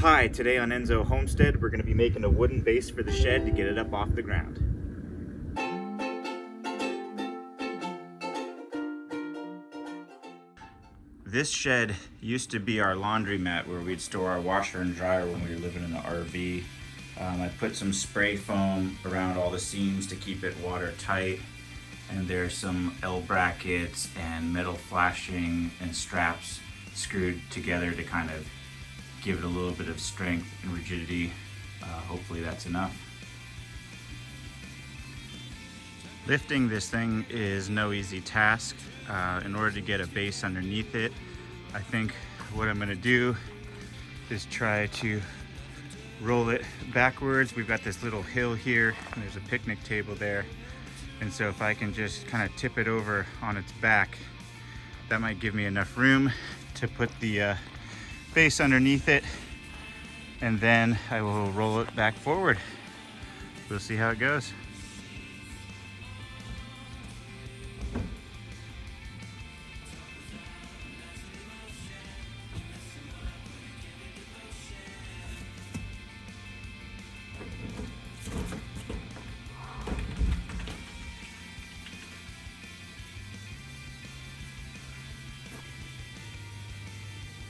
Hi, today on Enso Homestead, we're going to be making a wooden base for the shed to get it up off the ground. This shed used to be our laundromat where we'd store our washer and dryer when we were living in the RV. I put some spray foam around all the seams to keep it watertight, and there's some L brackets and metal flashing and straps screwed together to kind of give it a little bit of strength and rigidity. Hopefully that's enough. Lifting this thing is no easy task. In order to get a base underneath it, I think what I'm gonna do is try to roll it backwards. We've got this little hill here and there's a picnic table there. And so if I can just kind of tip it over on its back, that might give me enough room to put the base underneath it, and then I will roll it back forward. We'll see how it goes.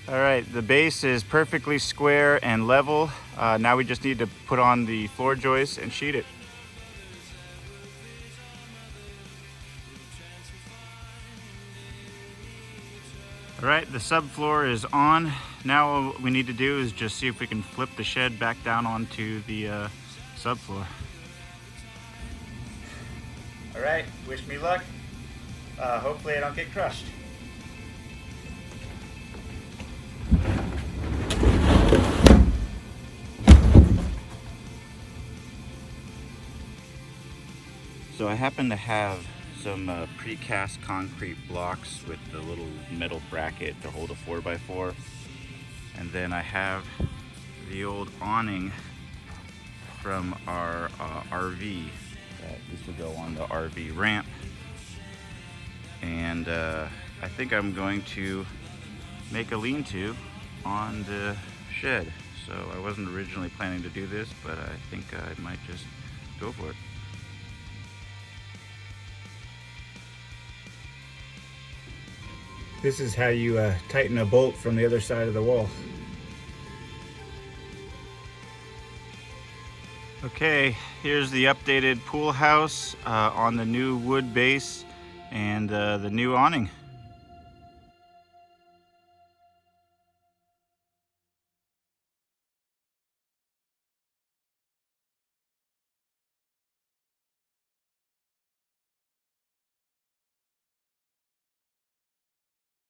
All right, the base is perfectly square and level. Now we just need to put on the floor joists and sheet it. All right, the subfloor is on. Now what we need to do is just see if we can flip the shed back down onto the subfloor. All right, wish me luck. Hopefully I don't get crushed. So I happen to have some precast concrete blocks with the little metal bracket to hold a 4x4. And then I have the old awning from our RV that used to go on the RV ramp. And I think I'm going to make a lean-to on the shed. So I wasn't originally planning to do this, but I think I might just go for it. This is how you tighten a bolt from the other side of the wall. Okay, here's the updated pool house on the new wood base and the new awning.